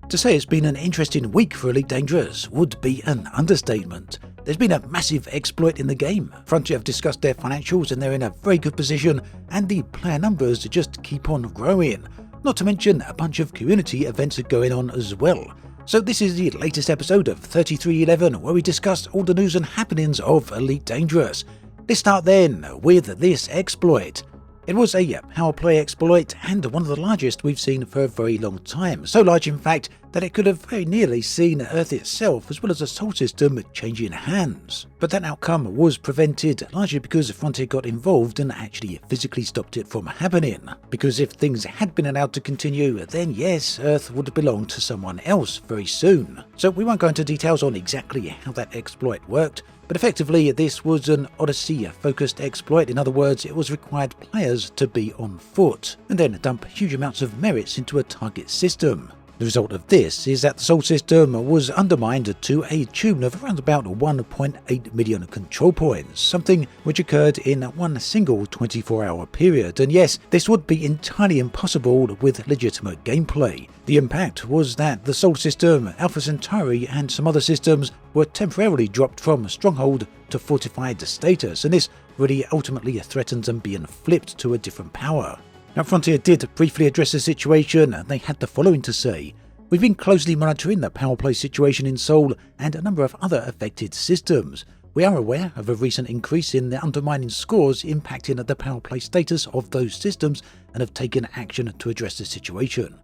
To say it's been an interesting week for Elite Dangerous would be an understatement. There's been a massive exploit in the game. Frontier have discussed their financials and they're in a very good position, and the player numbers just keep on growing. Not to mention a bunch of community events are going on as well. So this is the latest episode of 3311 where we discuss all the news and happenings of Elite Dangerous. Let's start then with this exploit. It was a Powerplay exploit and one of the largest we've seen for a very long time, so large in fact that it could have very nearly seen Earth itself as well as the Sol system changing hands. But that outcome was prevented largely because Frontier got involved and actually physically stopped it from happening. Because if things had been allowed to continue, then yes, Earth would belong to someone else very soon. So we won't go into details on exactly how that exploit worked, but effectively this was an Odyssey-focused exploit. In other words, it was required players to be on foot, and then dump huge amounts of merits into a target system. The result of this is that the Sol system was undermined to a tune of around about 1.8 million control points, something which occurred in one single 24-hour period. And yes, this would be entirely impossible with legitimate gameplay. The impact was that the Sol system, Alpha Centauri and some other systems were temporarily dropped from stronghold to fortified status, and this really ultimately threatened them being flipped to a different power. Now, Frontier did briefly address the situation, and they had the following to say. We've been closely monitoring the Powerplay situation in Sol and a number of other affected systems. We are aware of a recent increase in the undermining scores impacting the Powerplay status of those systems and have taken action to address the situation.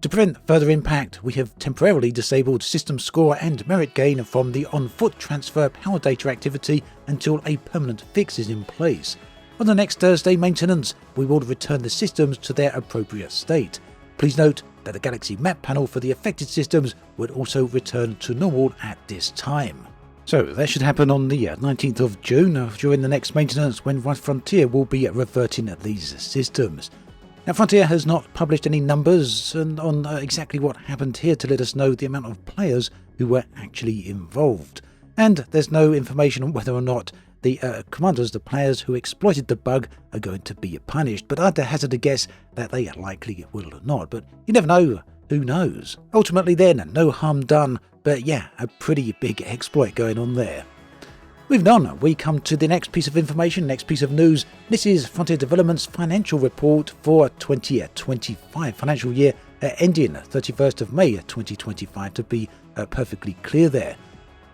To prevent further impact, we have temporarily disabled system score and merit gain from the on-foot transfer power data activity until a permanent fix is in place. On the next Thursday maintenance, we will return the systems to their appropriate state. Please note that the Galaxy map panel for the affected systems would also return to normal at this time. So that should happen on the 19th of June during the next maintenance, when Frontier will be reverting these systems. Now, Frontier has not published any numbers on exactly what happened here to let us know the amount of players who were actually involved. And there's no information on whether or not the commanders, the players who exploited the bug, are going to be punished, but I'd hazard a guess that they likely will not. But you never know, who knows? Ultimately then, no harm done, but yeah, a pretty big exploit going on there. Moving on, we come to the next piece of information, next piece of news. This is Frontier Development's financial report for 2025 financial year ending 31st of May 2025 to be perfectly clear there.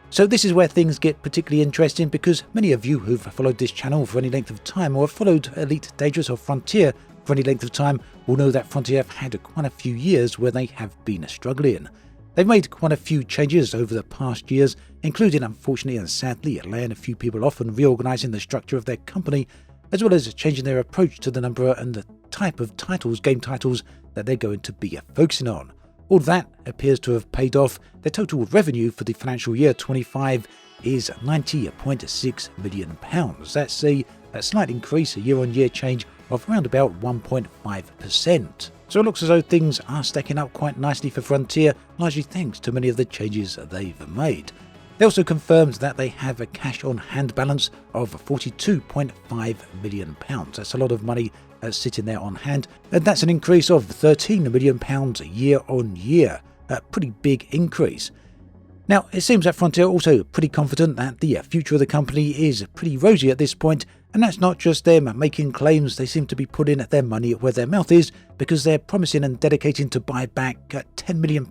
So this is where things get particularly interesting, because many of you who've followed this channel for any length of time, or have followed Elite Dangerous or Frontier for any length of time, will know that Frontier have had quite a few years where they have been struggling. They've made quite a few changes over the past years, including, unfortunately and sadly, laying a few people off and reorganising the structure of their company, as well as changing their approach to the number and the type of titles, game titles, that they're going to be focusing on. All that appears to have paid off. Their total revenue for the financial year 25 is £90.6 million. That's a slight increase, a year-on-year change of around about 1.5%. So it looks as though things are stacking up quite nicely for Frontier, largely thanks to many of the changes they've made. They also confirmed that they have a cash on hand balance of £42.5 million. That's a lot of money sitting there on hand, and that's an increase of £13 million year on year. A pretty big increase. Now, it seems that Frontier are also pretty confident that the future of the company is pretty rosy at this point, and that's not just them making claims. They seem to be putting their money where their mouth is, because they're promising and dedicating to buy back £10 million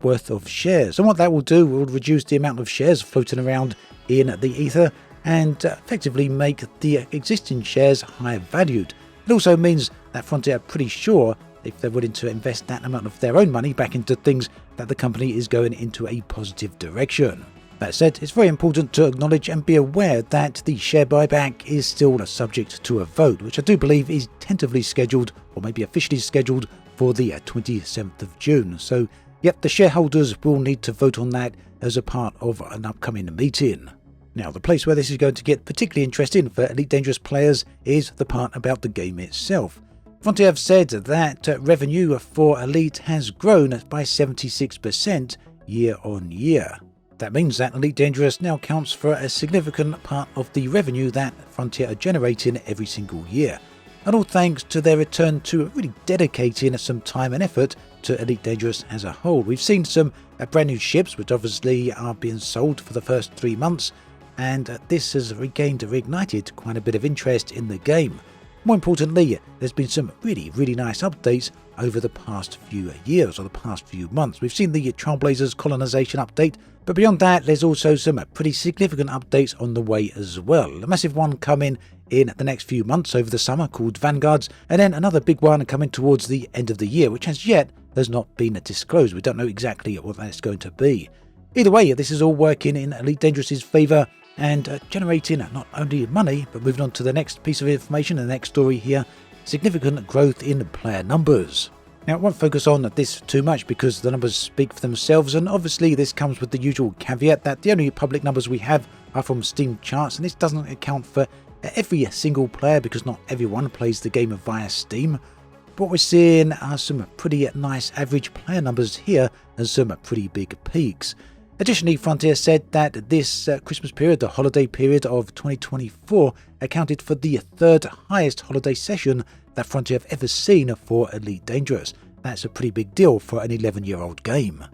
worth of shares. And what that will do will reduce the amount of shares floating around in the ether and effectively make the existing shares higher valued. It also means that Frontier are pretty sure, if they're willing to invest that amount of their own money back into things, that the company is going into a positive direction. That said, it's very important to acknowledge and be aware that the share buyback is still subject to a vote, which I do believe is tentatively scheduled, or maybe officially scheduled, for the 27th of June. So, yep, the shareholders will need to vote on that as a part of an upcoming meeting. Now, the place where this is going to get particularly interesting for Elite Dangerous players is the part about the game itself. Frontier have said that revenue for Elite has grown by 76% year on year. That means that Elite Dangerous now counts for a significant part of the revenue that Frontier are generating every single year. And all thanks to their return to really dedicating some time and effort to Elite Dangerous as a whole. We've seen some brand new ships, which obviously are being sold for the first 3 months, and this has reignited quite a bit of interest in the game. More importantly, there's been some really nice updates over the past few years, or the past few months. We've seen the Trailblazers colonization update, but beyond that, there's also some pretty significant updates on the way as well. A massive one coming in the next few months over the summer called Vanguards, and then another big one coming towards the end of the year, which as yet has not been disclosed. We don't know exactly what that's going to be. Either way, this is all working in Elite Dangerous's favour and generating not only money, but moving on to the next piece of information, the next story here, significant growth in player numbers. Now, I won't focus on this too much because the numbers speak for themselves, and obviously this comes with the usual caveat that the only public numbers we have are from Steam charts, and this doesn't account for every single player because not everyone plays the game via Steam. But what we're seeing are some pretty nice average player numbers here and some pretty big peaks. Additionally, Frontier said that this Christmas period, the holiday period of 2024, accounted for the third highest holiday session that Frontier have ever seen for Elite Dangerous. That's a pretty big deal for an 11-year-old game.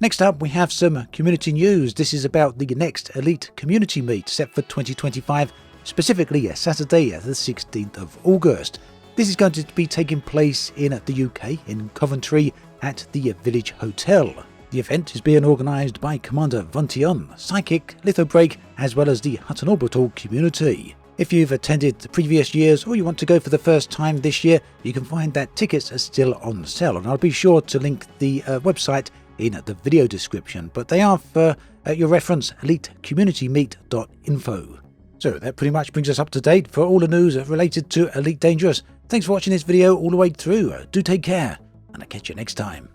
Next up, we have some community news. This is about the next Elite Community Meet set for 2025, specifically Saturday, the 16th of August. This is going to be taking place in the UK, in Coventry, at the Village Hotel. The event is being organised by Commander Vuntion, Psychic, Lithobreak, as well as the Hutton Orbital community. If you've attended the previous years or you want to go for the first time this year, you can find that tickets are still on sale, and I'll be sure to link the website in the video description, but they are for your reference, elitecommunitymeet.info. So that pretty much brings us up to date for all the news related to Elite Dangerous. Thanks for watching this video all the way through. Do take care, and I'll catch you next time.